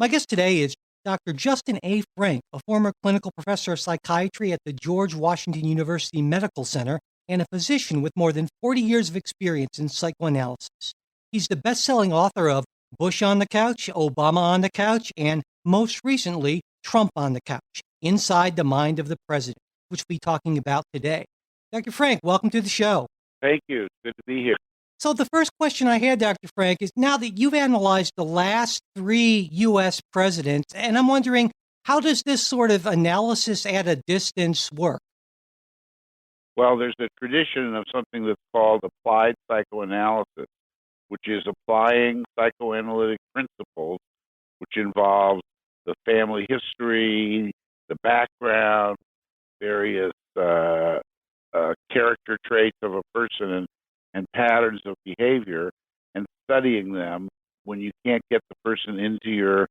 My guest today is Dr. Justin A. Frank, a former clinical professor of psychiatry at the George Washington University Medical Center and a physician with more than 40 years of experience in psychoanalysis. He's the best-selling author of Bush on the Couch, Obama on the Couch, and most recently, Trump on the Couch, Inside the Mind of the President, which we'll be talking about today. Dr. Frank, welcome to the show. Thank you. Good to be here. So the first question I had, Dr. Frank, is now that you've analyzed the last 3 U.S. presidents, and I'm wondering, how does this sort of analysis at a distance work? Well, there's a tradition of something that's called applied psychoanalysis, which is applying psychoanalytic principles, which involves the family history, the background, various character traits of a person and patterns of behavior, and studying them when you can't get the person into your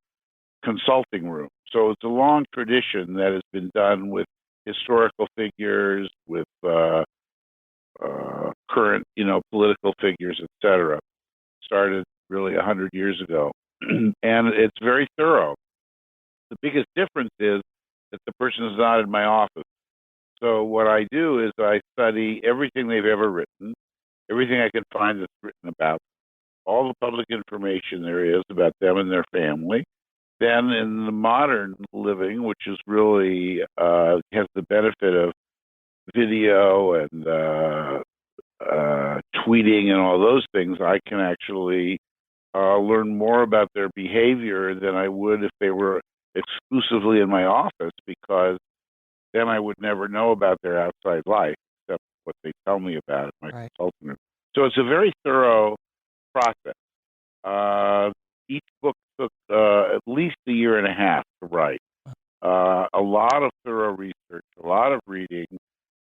consulting room. So it's a long tradition that has been done with historical figures, with current, political figures, etc. Started really 100 years ago, and it's very thorough. The biggest difference is that the person is not in my office. So what I do is I study everything they've ever written, everything I can find that's written about, all the public information there is about them and their family. Then in the modern living, which is really has the benefit of video and tweeting and all those things, I can actually learn more about their behavior than I would if they were exclusively in my office, because then I would never know about their outside life except what they tell me about it, my consulting room. So it's a very thorough process. Each book took at least a year and a half to write. A lot of thorough research, a lot of reading.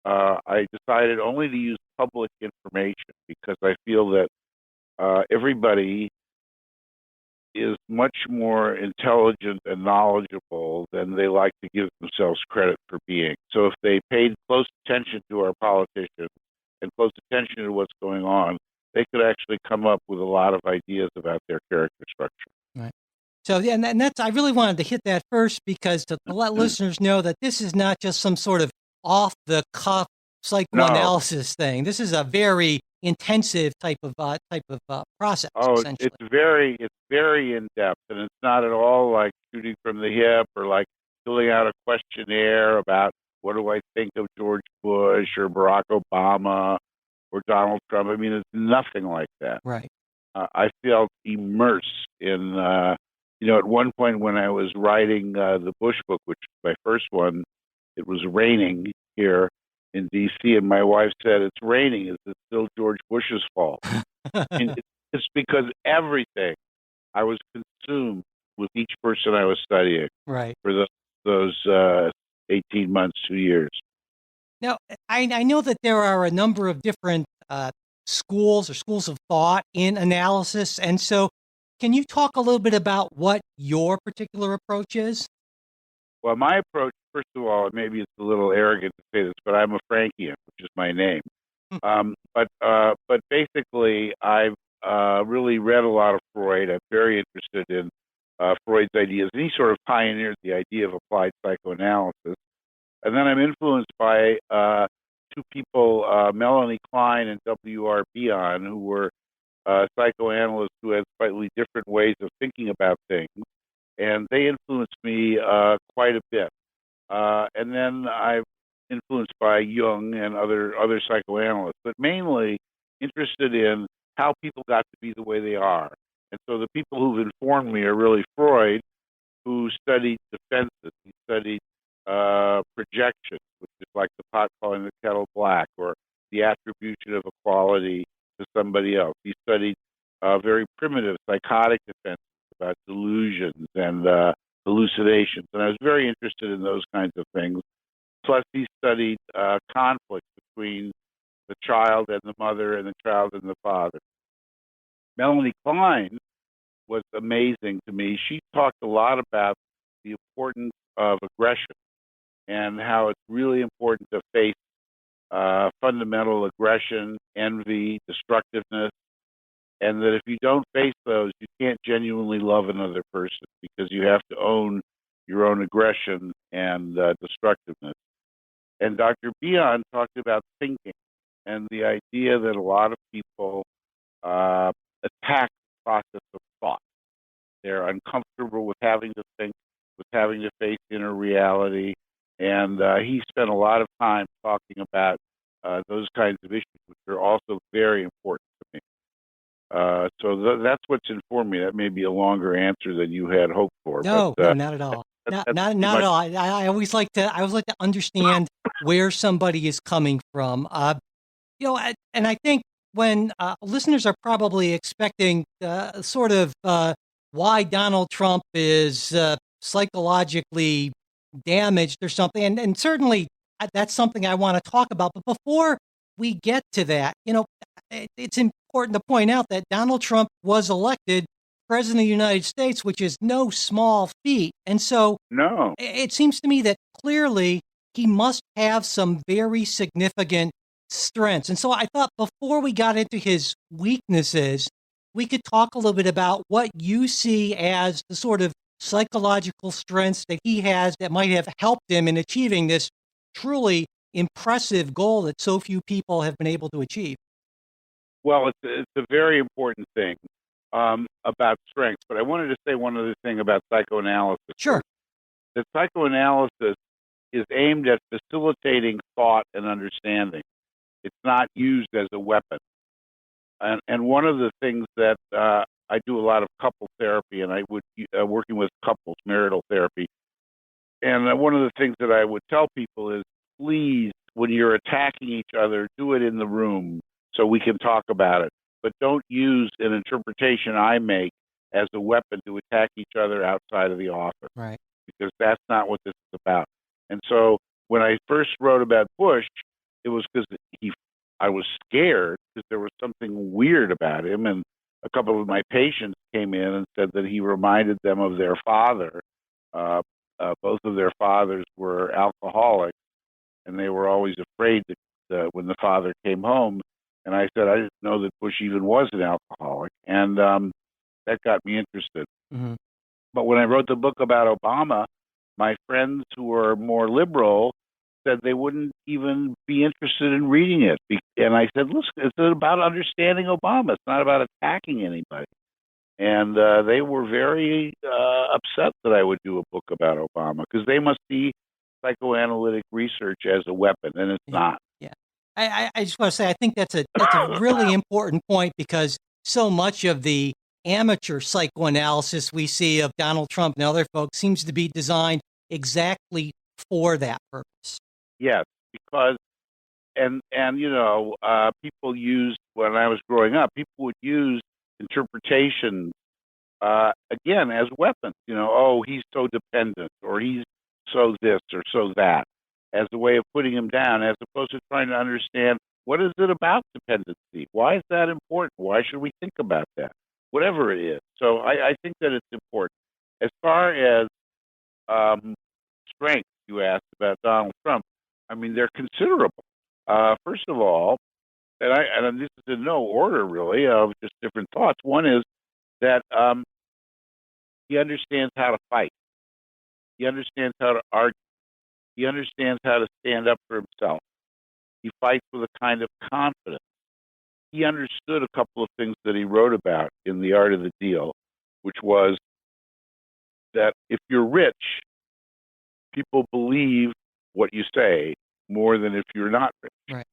I decided only to use public information because I feel that everybody is much more intelligent and knowledgeable than they like to give themselves credit for being. So if they paid close attention to our politicians and close attention to what's going on, they could actually come up with a lot of ideas about their character structure. Right. So, yeah, and that's, I really wanted to hit that first because to let listeners know that this is not just some sort of off-the-cuff psychoanalysis thing. This is a very intensive type of process. Oh, essentially. it's very in depth, and it's not at all like shooting from the hip or like filling out a questionnaire about what do I think of George Bush or Barack Obama or Donald Trump. I mean, it's nothing like that. Right. I felt immersed in, at one point when I was writing the Bush book, which was my first one, it was raining here in D.C., and my wife said, "It's raining. Is it still George Bush's fault?" And it's because everything, I was consumed with each person I was studying for those 18 months, 2 years. Now, I know that there are a number of different schools or schools of thought in analysis, and so can you talk a little bit about what your particular approach is? Well, my approach, first of all, maybe it's a little arrogant to say this, but I'm a Frankian, which is my name. But basically, I've really read a lot of Freud. I'm very interested in Freud's ideas, and he sort of pioneered the idea of applied psychoanalysis. And then I'm influenced by two people, Melanie Klein and W.R. Bion, who were psychoanalysts who had slightly different ways of thinking about things. And they influenced me quite a bit. And then I'm influenced by Jung and other psychoanalysts, but mainly interested in how people got to be the way they are. And so the people who've informed me are really Freud, who studied defenses. He studied projection, which is like the pot calling the kettle black, or the attribution of a quality to somebody else. He studied very primitive psychotic defenses about delusions and hallucinations, and I was very interested in those kinds of things. Plus, he studied conflict between the child and the mother and the child and the father. Melanie Klein was amazing to me. She talked a lot about the importance of aggression and how it's really important to face fundamental aggression, envy, destructiveness, and that if you don't face those, you can't genuinely love another person because you have to own your own aggression and destructiveness. And Dr. Bion talked about thinking and the idea that a lot of people uh, attack the process of thought. They're uncomfortable with having to think, with having to face inner reality. And he spent a lot of time talking about those kinds of issues, which are also very important to me. That's what's informed me. That may be a longer answer than you had hoped for, but No, not at all. Not at all. I always like to understand where somebody is coming from. And I think when listeners are probably expecting sort of why Donald Trump is psychologically damaged or something, and certainly that's something I want to talk about. But before we get to that, it's important to point out that Donald Trump was elected president of the United States, which is no small feat. And so no, it seems to me that clearly he must have some very significant strengths. And so I thought before we got into his weaknesses, we could talk a little bit about what you see as the sort of psychological strengths that he has that might have helped him in achieving this truly impressive goal that so few people have been able to achieve. well, it's a very important thing about strengths. But I wanted to say one other thing about psychoanalysis. Sure. That psychoanalysis is aimed at facilitating thought and understanding. It's not used as a weapon. And one of the things that I do a lot of couple therapy, and I would working with couples, marital therapy. And one of the things that I would tell people is, please, when you're attacking each other, do it in the room so we can talk about it. But don't use an interpretation I make as a weapon to attack each other outside of the office. Right. Because that's not what this is about. And so when I first wrote about Bush, it was because I was scared because there was something weird about him. And a couple of my patients came in and said that he reminded them of their father. Both of their fathers were alcoholics, and they were always afraid that when the father came home. And I said, I didn't know that Bush even was an alcoholic. And that got me interested. Mm-hmm. But when I wrote the book about Obama, my friends who were more liberal said they wouldn't even be interested in reading it. And I said, listen, it's about understanding Obama. It's not about attacking anybody. And they were very upset that I would do a book about Obama because they must see psychoanalytic research as a weapon, and it's not. Yeah. I just want to say, I think that's a really important point because so much of the amateur psychoanalysis we see of Donald Trump and other folks seems to be designed exactly for that purpose. Yes, because people used when I was growing up, people would use interpretations again as weapons. Oh, he's so dependent, or he's so this or so that, as a way of putting him down, as opposed to trying to understand what is it about dependency? Why is that important? Why should we think about that? Whatever it is. So I think that it's important. As far as strengths you asked about Donald Trump, I mean, they're considerable. First of all, and this is in no order really of just different thoughts. One is that he understands how to fight. He understands how to argue. He understands how to stand up for himself. He fights with a kind of confidence. He understood a couple of things that he wrote about in The Art of the Deal, which was that if you're rich, people believe what you say more than if you're not rich. Right.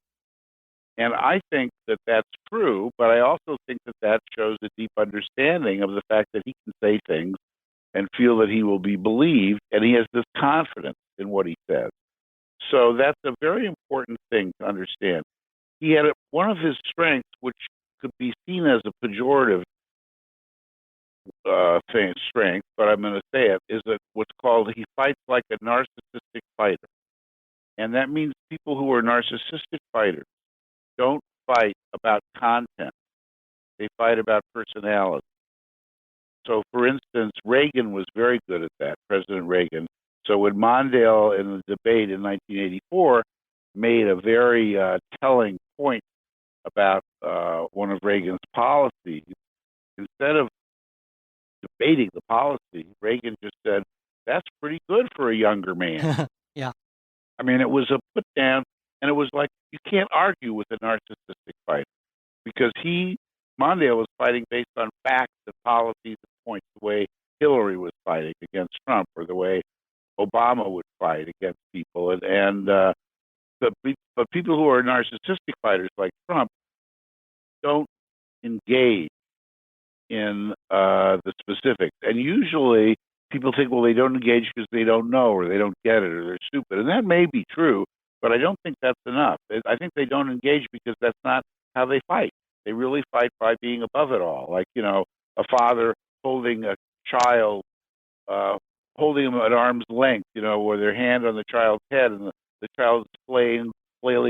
And I think that that's true, but I also think that that shows a deep understanding of the fact that he can say things and feel that he will be believed, and he has this confidence in what he says. So that's a very important thing to understand. He had one of his strengths, which could be seen as a pejorative strength, but I'm going to say it, is that what's called he fights like a narcissistic fighter. And that means people who are narcissistic fighters don't fight about content. They fight about personality. So, for instance, Reagan was very good at that, President Reagan. So when Mondale in the debate in 1984 made a very telling point about one of Reagan's policies, instead of debating the policy, Reagan just said, "That's pretty good for a younger man." Yeah. I mean, it was a put down, and it was like you can't argue with a narcissistic fighter because Mondale was fighting based on facts and policies and points, the way Hillary was fighting against Trump, or the way Obama would fight against people, but people who are narcissistic fighters like Trump don't engage in the specifics. And usually people think, well, they don't engage because they don't know or they don't get it or they're stupid. And that may be true, but I don't think that's enough. I think they don't engage because that's not how they fight. They really fight by being above it all. Like, a father holding a child, holding him at arm's length, with their hand on the child's head and the child's flailing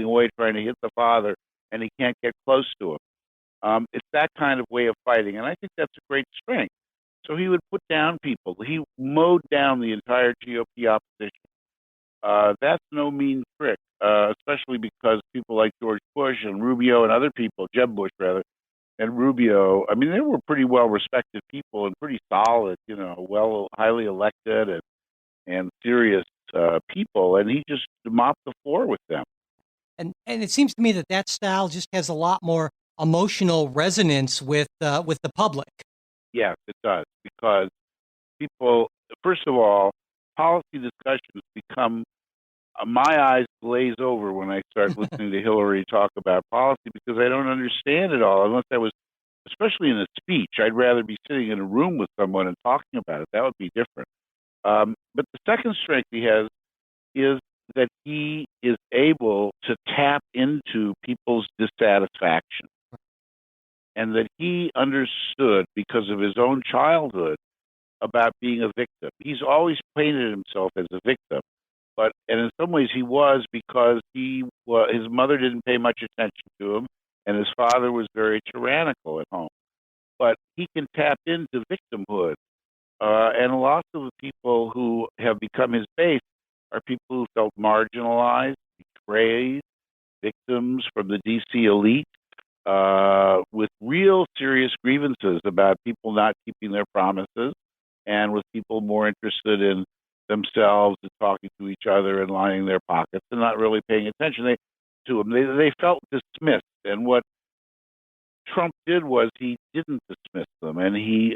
away trying to hit the father and he can't get close to him. It's that kind of way of fighting, and I think that's a great strength. So he would put down people. He mowed down the entire GOP opposition. That's no mean trick, especially because people like George Bush and Rubio and other people, Jeb Bush rather, and Rubio, I mean, they were pretty well-respected people and pretty solid, highly elected and serious people, and he just mopped the floor with them. And it seems to me that style just has a lot more emotional resonance with the public. Yes, it does, because people, first of all, policy discussions become, my eyes glaze over when I start listening to Hillary talk about policy because I don't understand it all, unless I was, especially in a speech. I'd rather be sitting in a room with someone and talking about it. That would be different. But the second strength he has is that he is able to tap into people's dissatisfaction, and that he understood, because of his own childhood, about being a victim. He's always painted himself as a victim, and in some ways he was, because his mother didn't pay much attention to him, and his father was very tyrannical at home. But he can tap into victimhood, and lots of the people who have become his base are people who felt marginalized, betrayed, victims from the DC elite, with real serious grievances about people not keeping their promises, and with people more interested in themselves and talking to each other and lining their pockets and not really paying attention to them. They felt dismissed, and what Trump did was he didn't dismiss them, and he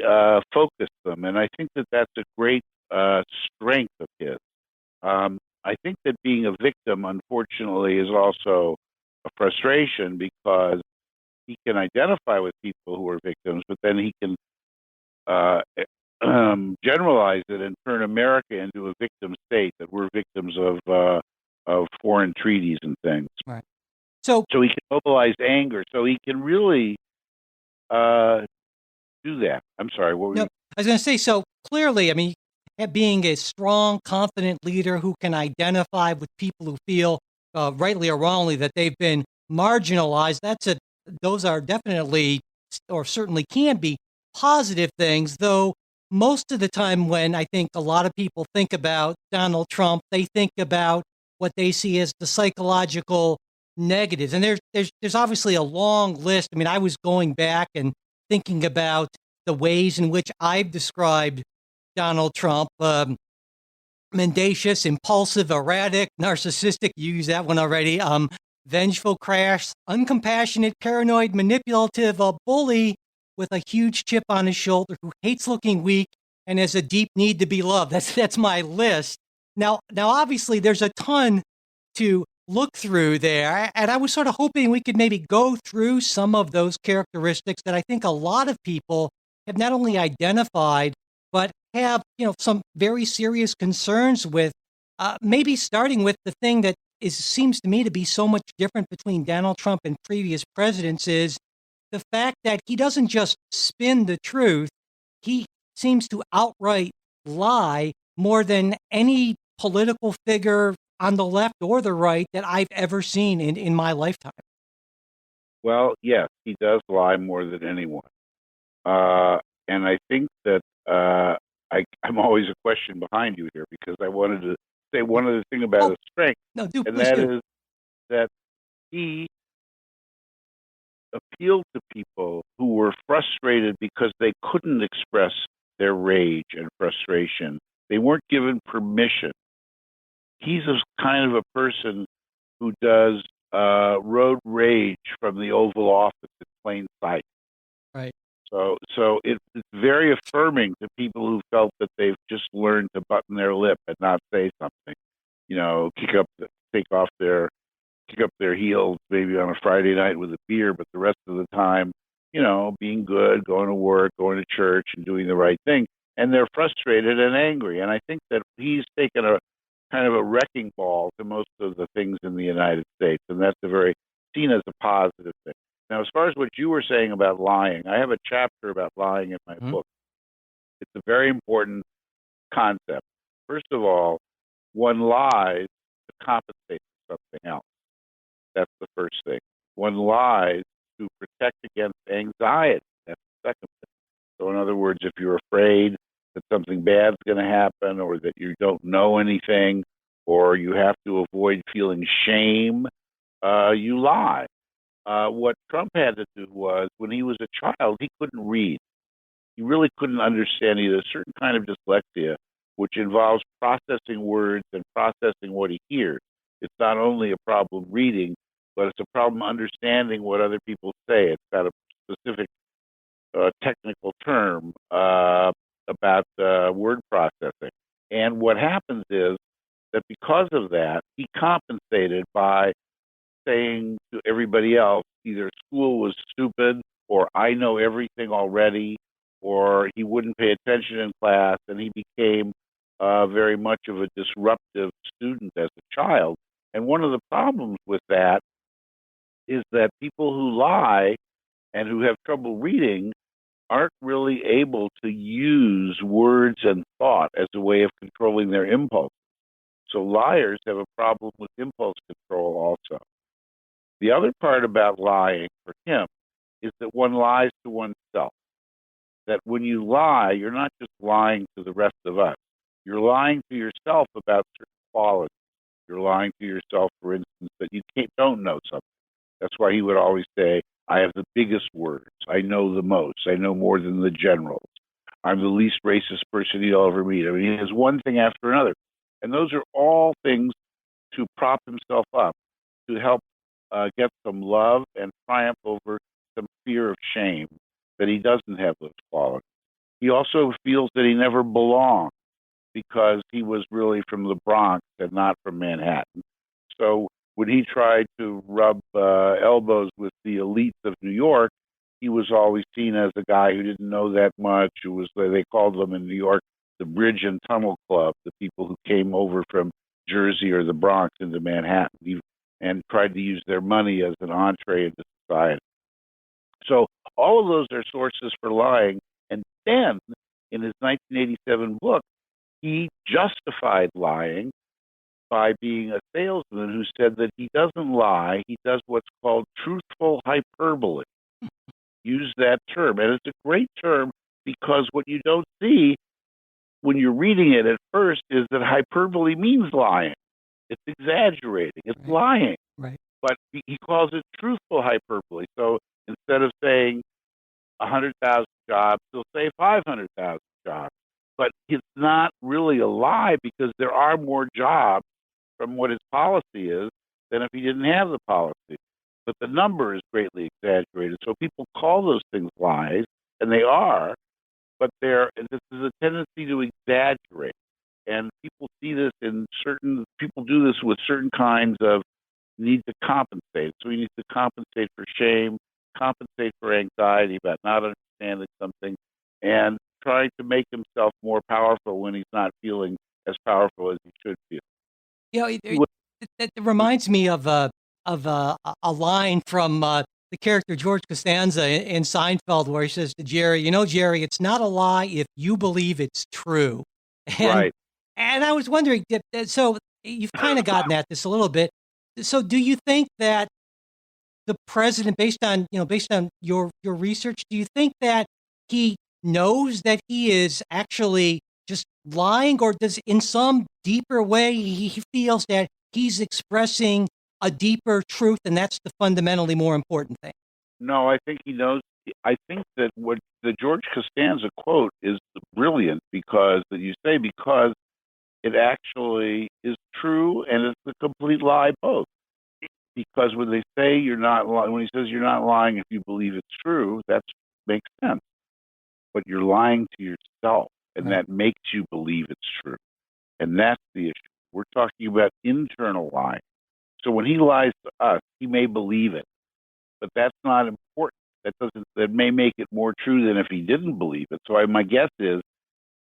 focused them, and I think that that's a great strength of his. I think that being a victim, unfortunately, is also a frustration, because he can identify with people who are victims, but then he can generalize it and turn America into a victim state, that we're victims of foreign treaties and things. Right. So he can mobilize anger. So he can really do that. I'm sorry. What were you? I was going to say, so clearly, I mean, being a strong, confident leader who can identify with people who feel, rightly or wrongly, that they've been marginalized, those are definitely, or certainly can be, positive things, though most of the time when I think a lot of people think about Donald Trump, they think about what they see as the psychological negatives. And there's obviously a long list. I mean, I was going back and thinking about the ways in which I've described Donald Trump: mendacious, impulsive, erratic, narcissistic. You used that one already. Vengeful, crass, uncompassionate, paranoid, manipulative, a bully with a huge chip on his shoulder, who hates looking weak and has a deep need to be loved. That's my list. Now, obviously, there's a ton to look through there, and I was sort of hoping we could maybe go through some of those characteristics that I think a lot of people have not only identified, but have, some very serious concerns with, maybe starting with the thing that seems to me to be so much different between Donald Trump and previous presidents, is the fact that he doesn't just spin the truth, he seems to outright lie more than any political figure on the left or the right that I've ever seen in my lifetime. Well, yes, he does lie more than anyone. And I think that I'm always a question behind you here, because I wanted to say one other thing about his strength, No, do, and please that do. is that he appealed to people who were frustrated because they couldn't express their rage and frustration. They weren't given permission. He's a kind of a person who does road rage from the Oval Office in plain sight. Right. So it's very affirming to people who felt that they've just learned to button their lip and not say something. You know, kick up their heels maybe on a Friday night with a beer, but the rest of the time, being good, going to work, going to church, and doing the right thing. And they're frustrated and angry. And I think that he's taken a kind of a wrecking ball to most of the things in the United States, and that's a very seen as a positive thing. Now, as far as what you were saying about lying, I have a chapter about lying in my book. It's a very important concept. First of all, one lies to compensate for something else. That's the first thing. One lies to protect against anxiety. That's the second thing. So, in other words, if you're afraid that something bad's going to happen, or that you don't know anything, or you have to avoid feeling shame, you lie. What Trump had to do was, when he was a child, he couldn't read. He really couldn't understand either a certain kind of dyslexia, which involves processing words and processing what he hears. It's not only a problem reading, but it's a problem understanding what other people say. It's got a specific technical term about word processing. And what happens is that because of that, he compensated by saying to everybody else either school was stupid, or I know everything already, or he wouldn't pay attention in class, and he became very much of a disruptive student as a child. And one of the problems with that is that people who lie and who have trouble reading aren't really able to use words and thought as a way of controlling their impulse. So liars have a problem with impulse control also. The other part about lying for him is that one lies to oneself. That when you lie, you're not just lying to the rest of us. You're lying to yourself about certain qualities. You're lying to yourself, for instance, that you don't know something. That's why he would always say, I have the biggest words. I know the most. I know more than the generals. I'm the least racist person you'll ever meet. I mean, he has one thing after another. And those are all things to prop himself up, to help get some love and triumph over some fear of shame that he doesn't have those qualities. He also feels that he never belonged because he was really from the Bronx and not from Manhattan. So when he tried to rub elbows with the elites of New York, he was always seen as a guy who didn't know that much, who was, they called them in New York, the Bridge and Tunnel Club, the people who came over from Jersey or the Bronx into Manhattan and tried to use their money as an entree into society. So all of those are sources for lying. And then in his 1987 book, he justified lying by being a salesman who said that he doesn't lie, he does what's called truthful hyperbole. Use that term. And it's a great term because what you don't see when you're reading it at first is that hyperbole means lying. It's exaggerating. It's lying. Right. But he calls it truthful hyperbole. So instead of saying 100,000 jobs, he'll say 500,000 jobs. But it's not really a lie because there are more jobs from what his policy is than if he didn't have the policy. But the number is greatly exaggerated. So people call those things lies, and they are, but this is a tendency to exaggerate. And people see this people do this with certain kinds of need to compensate. So he needs to compensate for shame, compensate for anxiety about not understanding something, and trying to make himself more powerful when he's not feeling as powerful as he should feel. It reminds me of a line from the character George Costanza in Seinfeld, where he says to Jerry, Jerry, it's not a lie if you believe it's true. Right. And I was wondering, so you've kind of gotten at this a little bit. So do you think that the president, based on your research, do you think that he knows that he is actually just lying, or does in some deeper way he feels that he's expressing a deeper truth, and that's the fundamentally more important thing? No, I think he knows. I think that what the George Costanza quote is brilliant because that you say because it actually is true and it's a complete lie both. Because when they say you're not lying, when he says you're not lying if you believe it's true, that makes sense. But you're lying to yourself, and Right. that makes you believe it's true. And that's the issue. We're talking about internal lying. So when he lies to us, he may believe it, but that's not important. That may make it more true than if he didn't believe it. So my guess is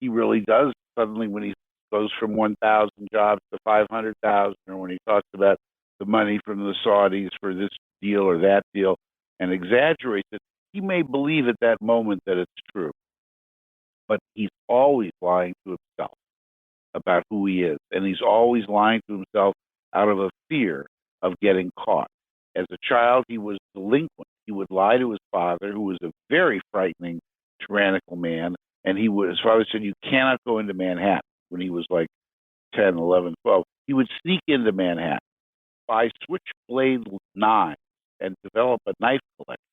he really does suddenly when he goes from 1,000 jobs to 500,000, or when he talks about the money from the Saudis for this deal or that deal and exaggerates it, he may believe at that moment that it's true, but he's always lying to himself about who he is. And he's always lying to himself out of a fear of getting caught. As a child, he was delinquent. He would lie to his father, who was a very frightening, tyrannical man. And his father said, you cannot go into Manhattan when he was like 10, 11, 12. He would sneak into Manhattan, buy switchblade knives, and develop a knife collection.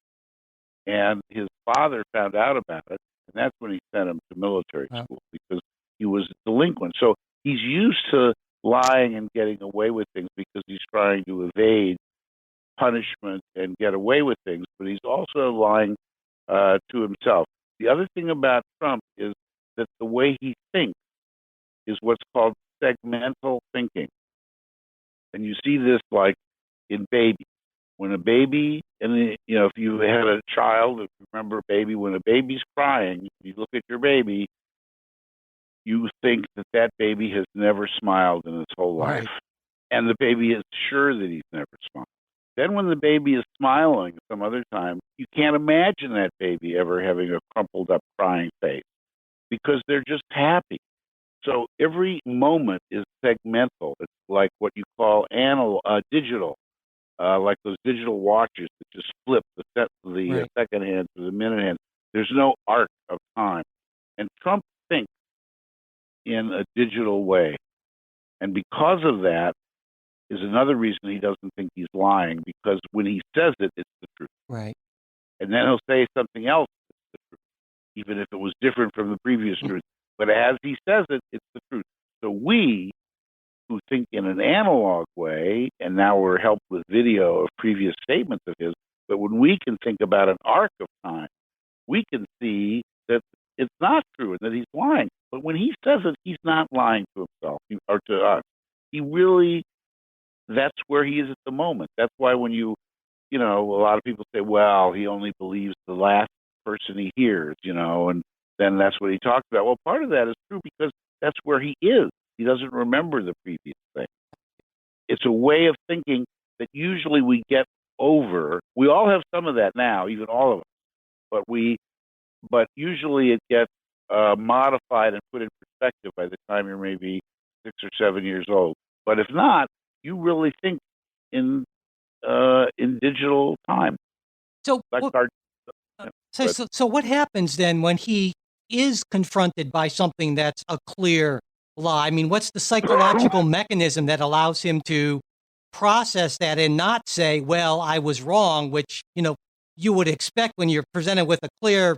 And his father found out about it, and that's when he sent him to military Wow. school because he was a delinquent. So he's used to lying and getting away with things because he's trying to evade punishment and get away with things, but he's also lying to himself. The other thing about Trump is that the way he thinks is what's called segmental thinking. And you see this like in babies. When a baby, and if you had a child, if you remember a baby, when a baby's crying, you look at your baby, you think that that baby has never smiled in his whole life. Right. And the baby is sure that he's never smiled. Then when the baby is smiling some other time, you can't imagine that baby ever having a crumpled up crying face because they're just happy. So every moment is segmental. It's like what you call digital, like those digital watches that just flip the Right. second hand to the minute hand. There's no arc of time. And Trump thinks in a digital way. And because of that is another reason he doesn't think he's lying, because when he says it, it's the truth. Right. And then he'll say something else that's the truth, even if it was different from the previous truth. But as he says it, it's the truth. So we who think in an analog way, and now we're helped with video of previous statements of his, but when we can think about an arc of time, we can see that it's not true and that he's lying. But when he says it, he's not lying to himself or to us. He really, that's where he is at the moment. That's why when a lot of people say, well, he only believes the last person he hears, and then that's what he talks about. Well, part of that is true because that's where he is. He doesn't remember the previous thing. It's a way of thinking that usually we get over. We all have some of that now, even all of us, but usually it gets modified and put in perspective by the time you're maybe 6 or 7 years old. But if not, you really think in digital time. So, Like what, our, so, but so, so what happens then when he is confronted by something that's a clear lie? I mean, what's the psychological mechanism that allows him to process that and not say, well, I was wrong, which, you would expect when you're presented with a clear,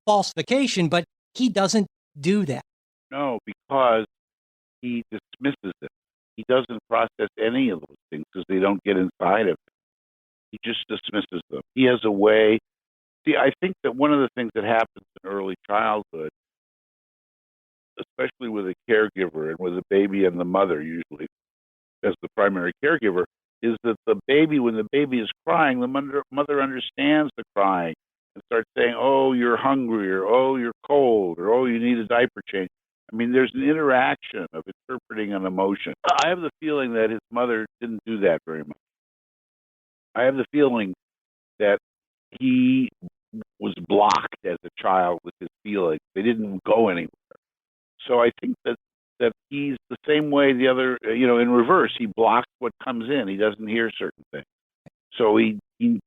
falsification, but he doesn't do that. no, because he dismisses it. He doesn't process any of those things because they don't get inside of him. He just dismisses them. He has a way. See, I think that one of the things that happens in early childhood, especially with a caregiver and with a baby and the mother, usually as the primary caregiver, is that the baby, when the baby is crying, the mother understands the crying and starts saying, "Oh, you're hungry," or "Oh, you're cold," or "Oh, you need a diaper change." I mean, there's an interaction of interpreting an emotion. I have the feeling that his mother didn't do that very much. I have the feeling that he was blocked as a child with his feelings. They didn't go anywhere. So I think that he's the same way the other, in reverse. He blocks what comes in. He doesn't hear certain things. So he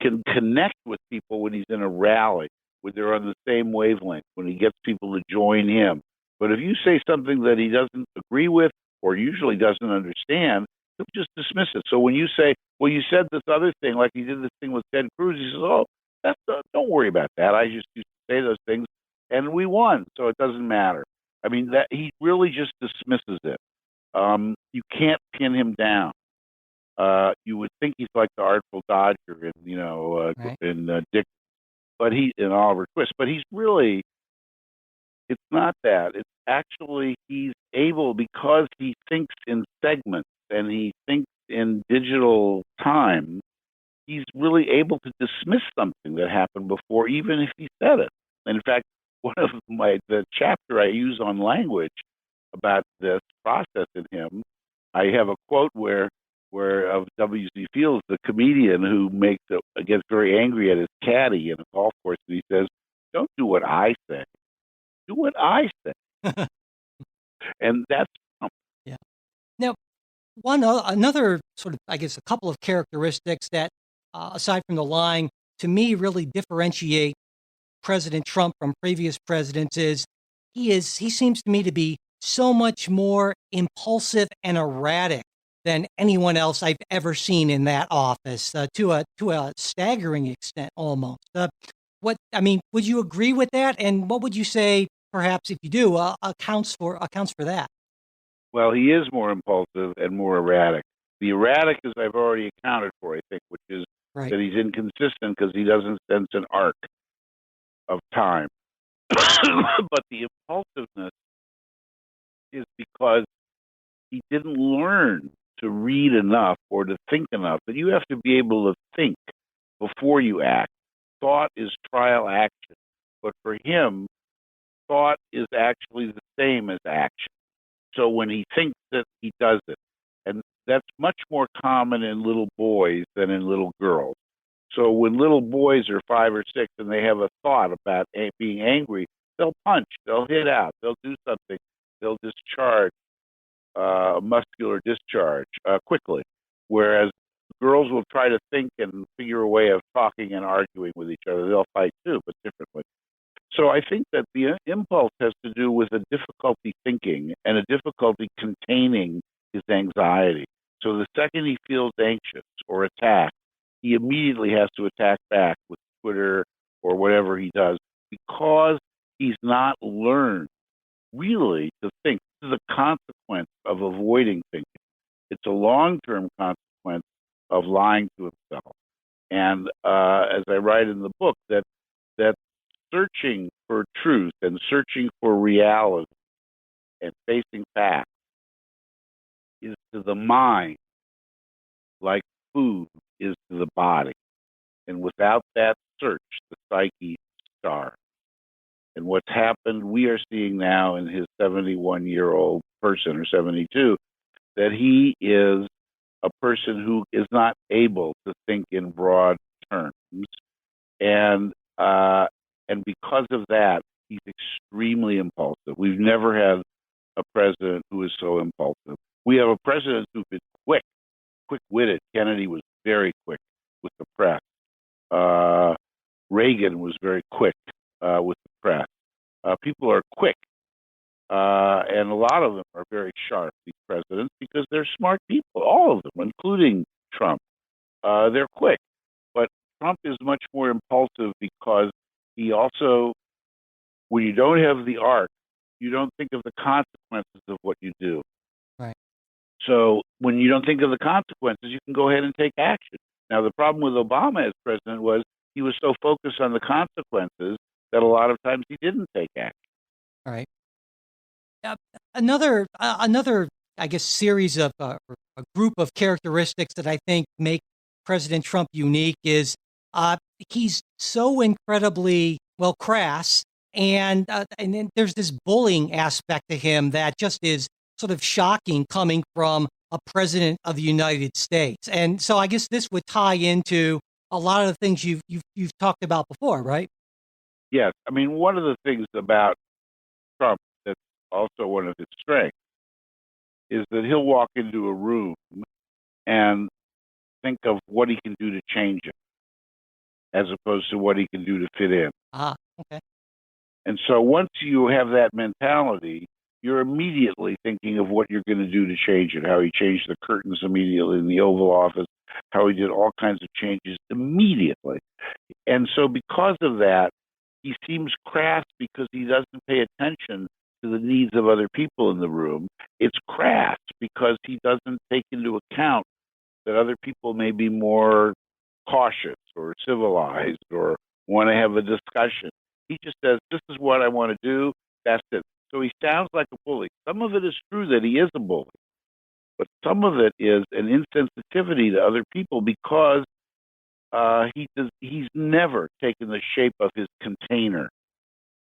can connect with people when he's in a rally, when they're on the same wavelength, when he gets people to join him. But if you say something that he doesn't agree with or usually doesn't understand, he'll just dismiss it. So when you say, well, you said this other thing, like he did this thing with Ted Cruz, he says, oh, Don't worry about that. I just used to say those things, and we won, so it doesn't matter. I mean, that he really just dismisses it. You can't pin him down. You would think he's like the Artful Dodger in Right. Dick, but he in Oliver Twist. But he's really, it's not that. It's actually he's able, because he thinks in segments and he thinks in digital time. He's really able to dismiss something that happened before, even if he said it. And in fact, one of the chapter I use on language about this process in him, I have a quote where of W.C. Fields, the comedian who gets very angry at his caddy in a golf course, and he says, "Don't do what I say, do what I say," and that's Yeah. Now, another sort of, I guess, a couple of characteristics that, aside from the lying, to me really differentiate President Trump from previous presidents is he seems to me to be so much more impulsive and erratic than anyone else I've ever seen in that office, to a staggering extent almost. What I mean, would you agree with that? And what would you say, perhaps, if you do, accounts for that? well, he is more impulsive and more erratic. The erratic is I've already accounted for, I think, which is Right. that he's inconsistent because he doesn't sense an arc of time. But the impulsiveness is because he didn't learn to read enough or to think enough. That you have to be able to think before you act. Thought is trial action. But for him, thought is actually the same as action. So when he thinks it, he does it. And that's much more common in little boys than in little girls. So when little boys are 5 or 6 and they have a thought about being angry, they'll punch, they'll hit out, they'll do something, they'll discharge, muscular discharge quickly. Whereas girls will try to think and figure a way of talking and arguing with each other. They'll fight too, but differently. So I think that the impulse has to do with a difficulty thinking and a difficulty containing his anxiety. So the second he feels anxious or attacked, he immediately has to attack back with Twitter or whatever he does because he's not learned really to think. This is a consequence of avoiding thinking. It's a long-term consequence of lying to himself. And as I write in the book, that searching for truth and searching for reality and facing facts is to the mind like food is to the body. And without that search, the psyche starves. And what's happened, we are seeing now in his 71-year-old person, or 72, that he is a person who is not able to think in broad terms. And and because of that, he's extremely impulsive. We've never had a president who is so impulsive. We have a president who's been quick-witted. Kennedy was very quick with the press. Reagan was very quick with the press. People are quick, and a lot of them are very sharp, these presidents, because they're smart people, all of them, including Trump. They're quick. But Trump is much more impulsive because he also, when you don't have the arc, you don't think of the consequences of what you do. Right. So when you don't think of the consequences, you can go ahead and take action. Now, the problem with Obama as president was he was so focused on the consequences that a lot of times he didn't take action. All right. Another, I guess, series of or a group of characteristics that I think make President Trump unique is uh, he's so incredibly well crass, and then there's this bullying aspect to him that just is sort of shocking coming from a president of the United States. And so I guess this would tie into a lot of the things you've talked about before, right? Yes, I mean, one of the things about Trump that's also one of his strengths is that he'll walk into a room and think of what he can do to change it as opposed to what he can do to fit in. Ah, okay. And so once you have that mentality, you're immediately thinking of what you're going to do to change it, how he changed the curtains immediately in the Oval Office, how he did all kinds of changes immediately. And so, because of that, he seems crass because he doesn't pay attention to the needs of other people in the room. It's crass because he doesn't take into account that other people may be more cautious or civilized or want to have a discussion. He just says, "This is what I want to do. That's it." So he sounds like a bully. Some of it is true that he is a bully, but some of it is an insensitivity to other people because he's never taken the shape of his container.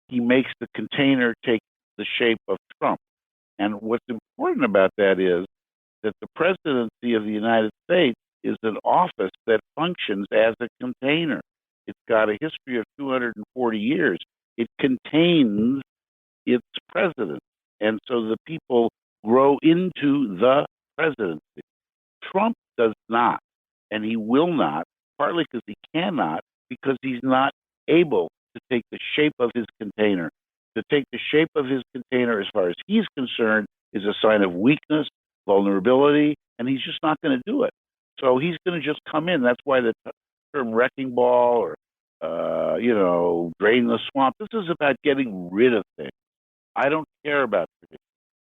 He makes the container take the shape of Trump. And what's important about that is that the presidency of the United States is an office that functions as a container. It's got a history of 240 years. It contains its president. And so the people grow into the presidency. Trump does not, and he will not, partly because he cannot, because he's not able to take the shape of his container. To take the shape of his container, as far as he's concerned, is a sign of weakness, vulnerability, and he's just not going to do it. So he's going to just come in. That's why the term wrecking ball or, drain the swamp, this is about getting rid of things. I don't care about tradition.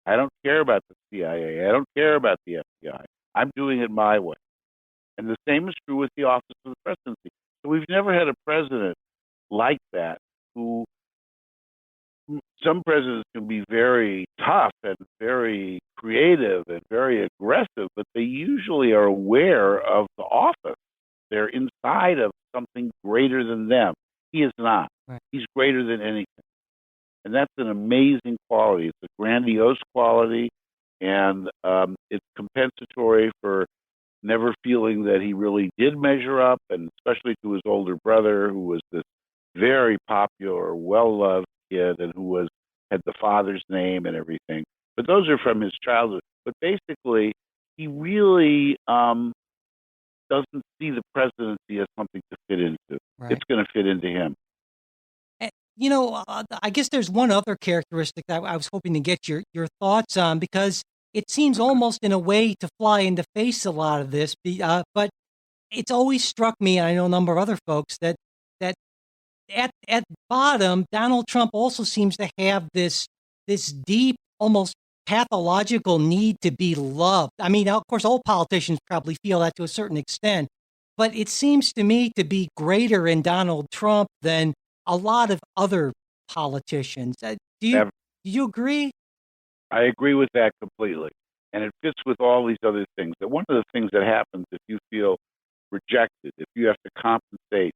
I don't care about the CIA. I don't care about the FBI. I'm doing it my way. And the same is true with the office of the presidency. So we've never had a president like that who some presidents can be very tough and very creative and very aggressive, but they usually are aware of the office. They're inside of something greater than them. He is not. Right. He's greater than anything. And that's an amazing quality. It's a grandiose quality, and it's compensatory for never feeling that he really did measure up, and especially to his older brother, who was this very popular, well-loved kid, and who had the father's name and everything. But those are from his childhood. But basically, he really doesn't see the presidency as something to fit into. Right. It's going to fit into him. I guess there's one other characteristic that I was hoping to get your thoughts on, because it seems almost in a way to fly in the face a lot of this. But it's always struck me, and I know a number of other folks, that at bottom, Donald Trump also seems to have this deep, almost pathological need to be loved. I mean, of course, all politicians probably feel that to a certain extent, but it seems to me to be greater in Donald Trump than a lot of other politicians. Do you agree? I agree with that completely. And it fits with all these other things. That one of the things that happens if you feel rejected, if you have to compensate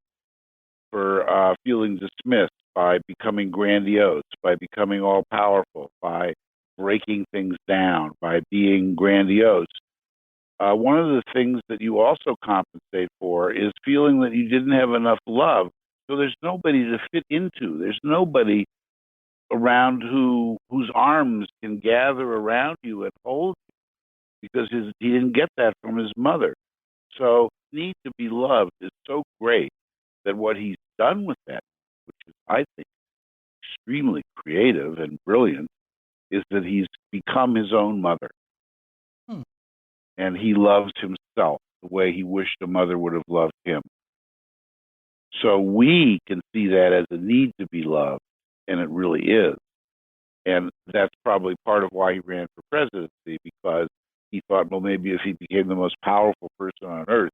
for feeling dismissed by becoming grandiose, by becoming all powerful, by breaking things down, by being grandiose, one of the things that you also compensate for is feeling that you didn't have enough love. So there's nobody to fit into. There's nobody around whose arms can gather around you and hold you because he didn't get that from his mother. So the need to be loved is so great that what he's done with that, which is, I think, extremely creative and brilliant, is that he's become his own mother. Hmm. And he loves himself the way he wished a mother would have loved him. So we can see that as a need to be loved, and it really is. And that's probably part of why he ran for presidency, because he thought, well, maybe if he became the most powerful person on earth,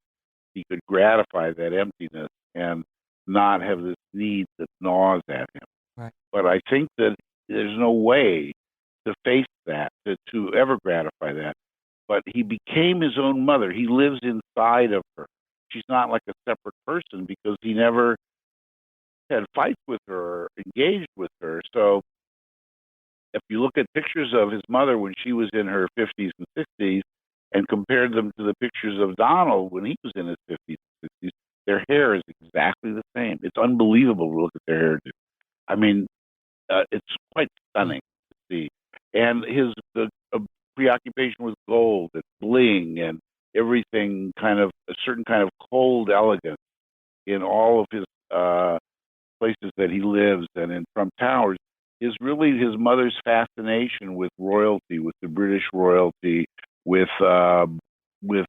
he could gratify that emptiness and not have this need that gnaws at him. Right. But I think that there's no way to face that, to ever gratify that. But he became his own mother. He lives inside of her. She's not like a separate person because he never had fights with her or engaged with her. So if you look at pictures of his mother when she was in her 50s and 60s and compared them to the pictures of Donald when he was in his 50s and 60s, their hair is exactly the same. It's unbelievable to look at their hairdo. I mean, it's quite stunning to see. And the preoccupation with gold and bling and everything, kind of a certain kind of cold elegance in all of his places that he lives and in Trump Towers. is really his mother's fascination with royalty, with the British royalty, with with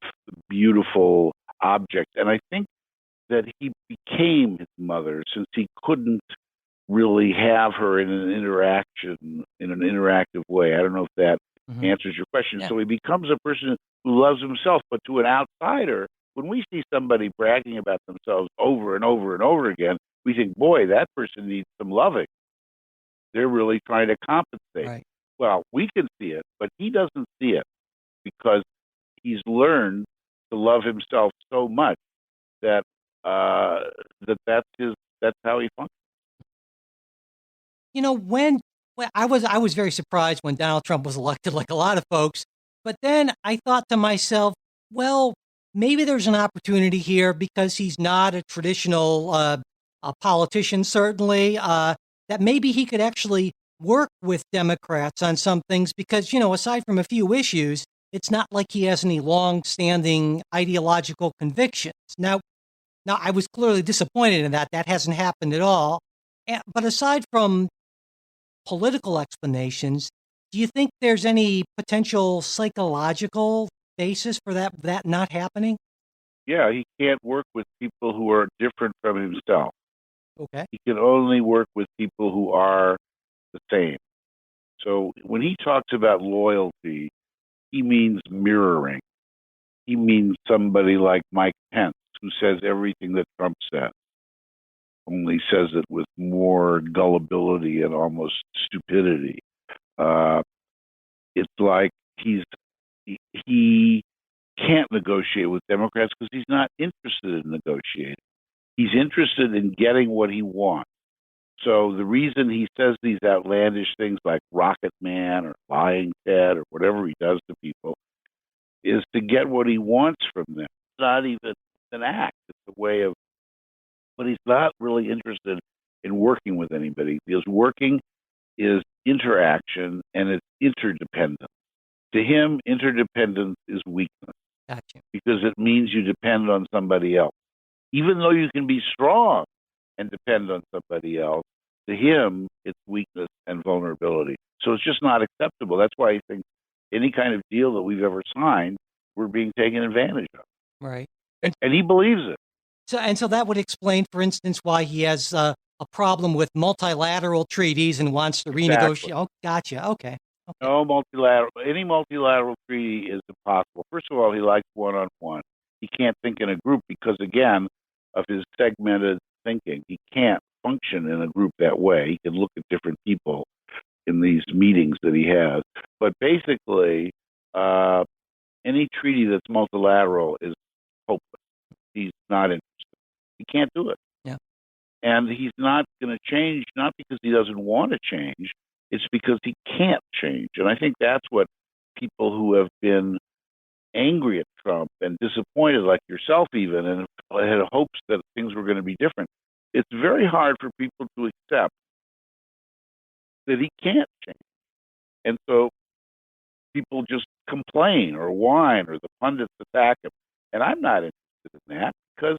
beautiful objects, and I think that he became his mother since he couldn't really have her in an interactive way. I don't know if that Hmm. answers your question. Yeah. So he becomes a person who loves himself, but to an outsider, when we see somebody bragging about themselves over and over and over again, we think, boy, that person needs some loving. They're really trying to compensate. Right. Well, we can see it, but he doesn't see it because he's learned to love himself so much that that's how he functions. You know, when I was very surprised when Donald Trump was elected, like a lot of folks. But then I thought to myself, well, maybe there's an opportunity here because he's not a traditional a politician, certainly. That maybe he could actually work with Democrats on some things because, aside from a few issues, it's not like he has any long-standing ideological convictions. Now I was clearly disappointed in that. That hasn't happened at all. But aside from political explanations, do you think there's any potential psychological basis for that not happening? Yeah, he can't work with people who are different from himself. Okay. He can only work with people who are the same. So when he talks about loyalty, he means mirroring. He means somebody like Mike Pence, who says everything that Trump says, only says it with more gullibility and almost stupidity. Uh, it's like he can't negotiate with Democrats because he's not interested in negotiating. He's interested in getting what he wants. So the reason he says these outlandish things like Rocket Man or Lying Ted or whatever he does to people is to get what he wants from them. It's not even an act. It's a way of, but he's not really interested in working with anybody because working is interaction and it's interdependence. To him, interdependence is weakness Gotcha. because it means you depend on somebody else. Even though you can be strong and depend on somebody else, to him, it's weakness and vulnerability. So it's just not acceptable. That's why he thinks any kind of deal that we've ever signed, we're being taken advantage of. Right. And he believes it. So that would explain, for instance, why he has a problem with multilateral treaties and wants to Exactly. renegotiate. Oh, gotcha. Okay. Okay. No multilateral, any multilateral treaty is impossible. First of all, he likes one on one. He can't think in a group because, again, of his segmented thinking. He can't function in a group that way. He can look at different people in these meetings that he has. But basically, uh, any treaty that's multilateral is hopeless. He's not interested. He can't do it. Yeah. And he's not going to change, not because he doesn't want to change, it's because he can't change. And I think that's what people who have been angry at Trump and disappointed, like yourself even, and had hopes that things were going to be different, it's very hard for people to accept that he can't change. And so people just complain or whine or the pundits attack him. And I'm not interested in that because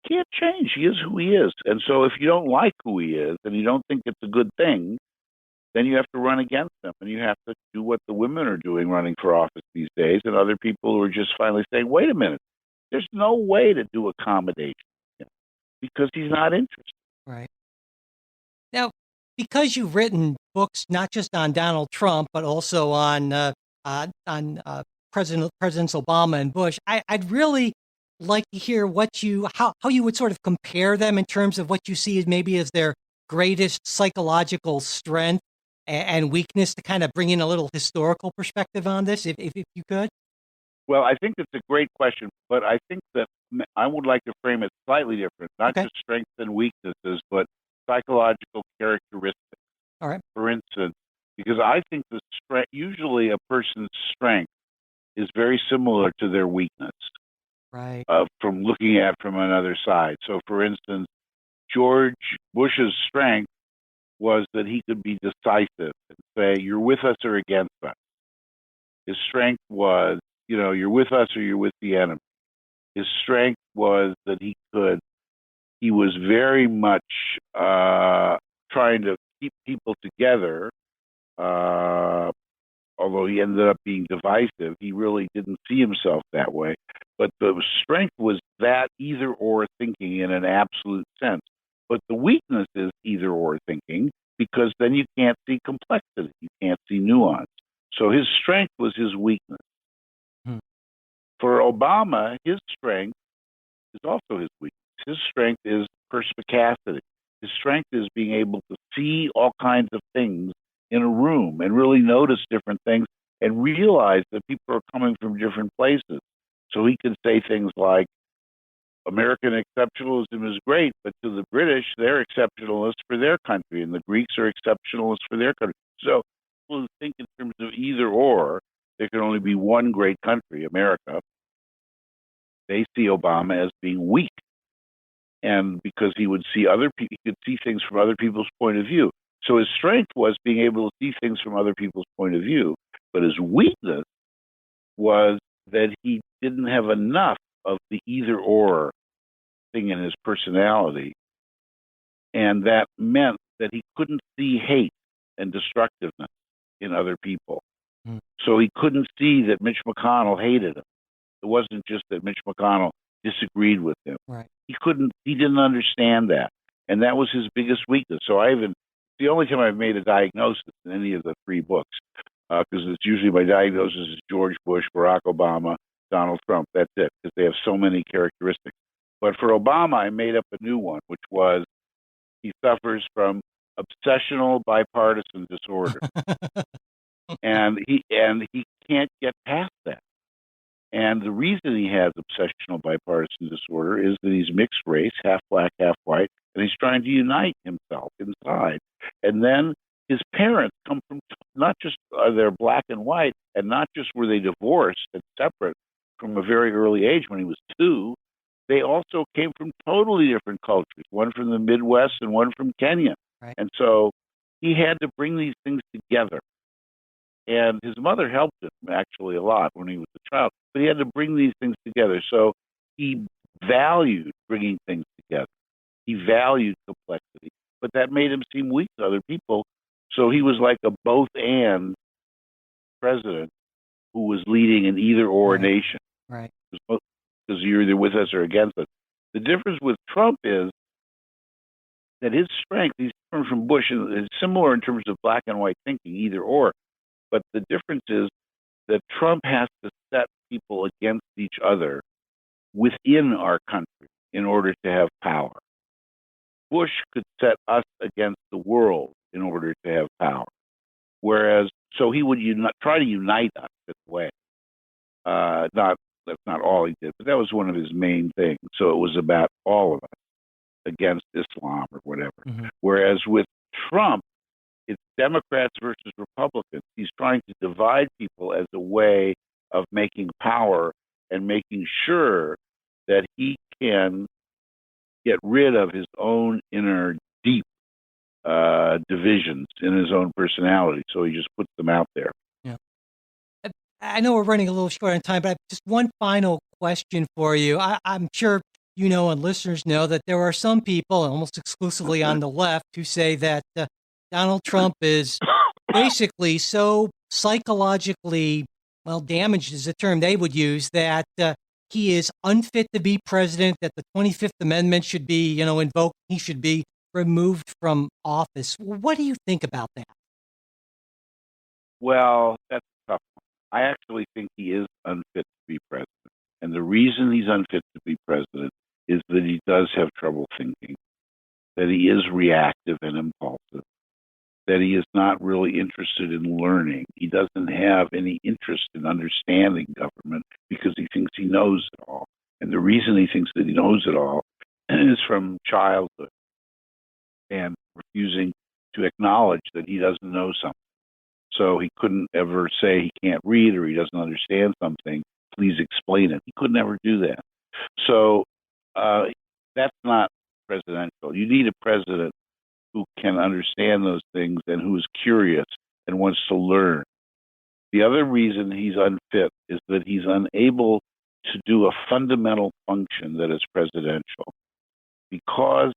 he can't change. He is who he is. And so if you don't like who he is and you don't think it's a good thing, then you have to run against him and you have to do what the women are doing running for office these days and other people who are just finally saying, wait a minute, there's no way to do accommodation because he's not interested. Right. Now, because you've written books not just on Donald Trump but also on Presidents Obama and Bush, I'd really like to hear how you would sort of compare them in terms of what you see as maybe as their greatest psychological strength and weakness to kind of bring in a little historical perspective on this, if you could. Well, I think it's a great question, but I think that I would like to frame it slightly different, not Okay. just strengths and weaknesses, but psychological characteristics. All right. For instance, because I think the strength, usually a person's strength is very similar to their weakness Right. from looking at from another side. So, for instance, George Bush's strength was that he could be decisive and say, you're with us or against us. His strength was, you're with us or you're with the enemy. His strength was that he was very much trying to keep people together. Uh, Although he ended up being divisive, he really didn't see himself that way. But the strength was that either or thinking in an absolute sense. But the weakness is either or thinking because then you can't see complexity, you can't see nuance. So his strength was his weakness. Hmm. For Obama, his strength is also his weakness. His strength is perspicacity. His strength is being able to see all kinds of things in a room and really notice different things and realize that people are coming from different places. So he can say things like, American exceptionalism is great, but to the British, they're exceptionalists for their country, and the Greeks are exceptionalists for their country. So people who think in terms of either or, there can only be one great country, America, they see Obama as being weak. And because he would see he could see things from other people's point of view. So his strength was being able to see things from other people's point of view, but his weakness was that he didn't have enough of the either or thing in his personality, and that meant that he couldn't see hate and destructiveness in other people. Hmm. So he couldn't see that Mitch McConnell hated him. It wasn't just that Mitch McConnell disagreed with him. Right. He didn't understand that. And that was his biggest weakness. So the only time I've made a diagnosis in any of the three books, because it's usually my diagnosis is George Bush, Barack Obama, Donald Trump. That's it, because they have so many characteristics. But for Obama, I made up a new one, which was he suffers from obsessional bipartisan disorder. and he can't get past that. And the reason he has obsessional bipartisan disorder is that he's mixed race, half black, half white, and he's trying to unite himself inside. And then his parents come from not just they're black and white, and not just were they divorced and separate from a very early age when he was 2, they also came from totally different cultures, one from the Midwest and one from Kenya. Right. And so he had to bring these things together. And his mother helped him actually a lot when he was a child, but he had to bring these things together. So he valued bringing things together. He valued complexity, but that made him seem weak to other people. So he was like a both and president who was leading an either or Right. nation. Right. Because you're either with us or against us. The difference with Trump is that his strength, he's different from Bush, is similar in terms of black and white thinking, either or. But the difference is that Trump has to set people against each other within our country in order to have power. Bush could set us against the world in order to have power. Whereas, so he would try to unite us in a way. That's not all he did, but that was one of his main things. So it was about all of us against Islam or whatever. Mm-hmm. Whereas with Trump, it's Democrats versus Republicans. He's trying to divide people as a way of making power and making sure that he can get rid of his own inner deep divisions in his own personality. So he just puts them out there. Yeah. I know we're running a little short on time, but I have just one final question for you. I'm sure you know and listeners know that there are some people, almost exclusively on the left, who say that Donald Trump is basically so psychologically, well, damaged is a term they would use, that he is unfit to be president, that the 25th Amendment should be, invoked, he should be removed from office. What do you think about that? Well, that's a tough one. I actually think he is unfit to be president. And the reason he's unfit to be president is that he does have trouble thinking, that he is reactive and impulsive, that he is not really interested in learning. He doesn't have any interest in understanding government because he thinks he knows it all. And the reason he thinks that he knows it all is from childhood and refusing to acknowledge that he doesn't know something. So he couldn't ever say he can't read or he doesn't understand something. Please explain it. He could never do that. So that's not presidential. You need a president who can understand those things and who is curious and wants to learn. The other reason he's unfit is that he's unable to do a fundamental function that is presidential because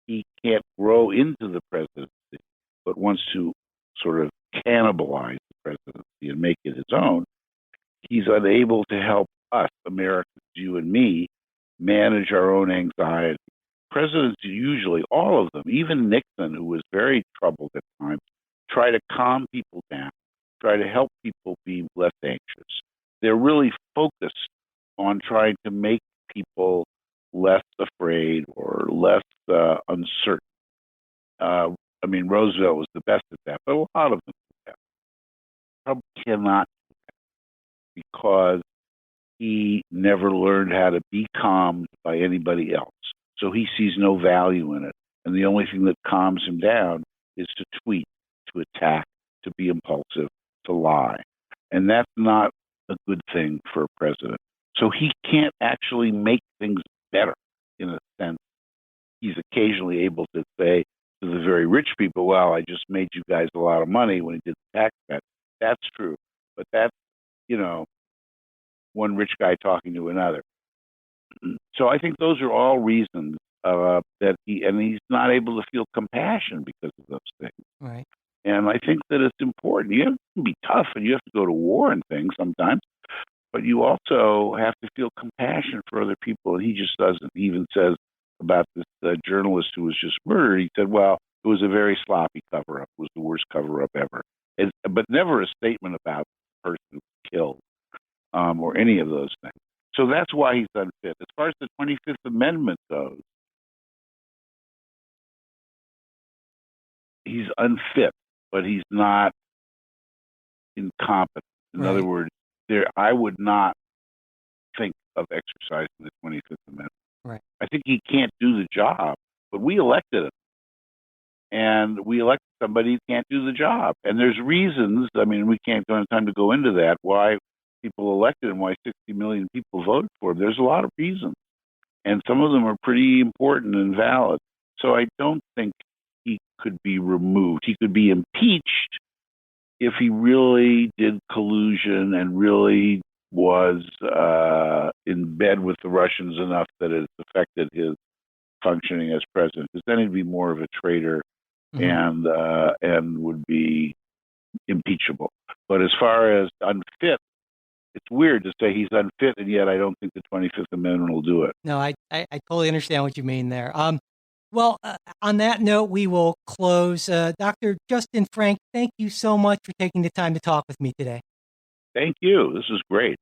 he can't grow into the presidency. but wants to sort of cannibalize the presidency and make it his own, he's unable to help us, Americans, you and me, manage our own anxiety. Presidents usually, all of them, even Nixon, who was very troubled at times, try to calm people down, try to help people be less anxious. They're really focused on trying to make people less afraid or less uncertain. I mean, Roosevelt was the best at that, but a lot of them do that. Trump cannot because he never learned how to be calmed by anybody else. So he sees no value in it. And the only thing that calms him down is to tweet, to attack, to be impulsive, to lie. And that's not a good thing for a president. So he can't actually make things better in a sense. He's occasionally able to say to the very rich people, well, I just made you guys a lot of money when he did the tax cut. That's true. But that's, one rich guy talking to another. So I think those are all reasons that he's not able to feel compassion because of those things. Right. And I think that it's important. You have to be tough and you have to go to war and things sometimes, but you also have to feel compassion for other people. And he just doesn't. He even says about this journalist who was just murdered, he said, well, it was a very sloppy cover-up. It was the worst cover-up ever. But never a statement about the person who was killed or any of those things. So that's why he's unfit. As far as the 25th Amendment goes, he's unfit, but he's not incompetent. In other words, I would not think of exercising the 25th Amendment. Right. I think he can't do the job, but we elected him. And we elected somebody who can't do the job. And there's reasons, I mean, we can't go in time to go into that, why people elected him, why 60 million people voted for him. There's a lot of reasons. And some of them are pretty important and valid. So I don't think he could be removed. He could be impeached if he really did collusion and really was in bed with the Russians enough that it affected his functioning as president. Because then he'd be more of a traitor and would be impeachable. But as far as unfit, it's weird to say he's unfit, and yet I don't think the 25th Amendment will do it. No, I totally understand what you mean there. Well, on that note, we will close. Dr. Justin Frank, thank you so much for taking the time to talk with me today. Thank you. This is great.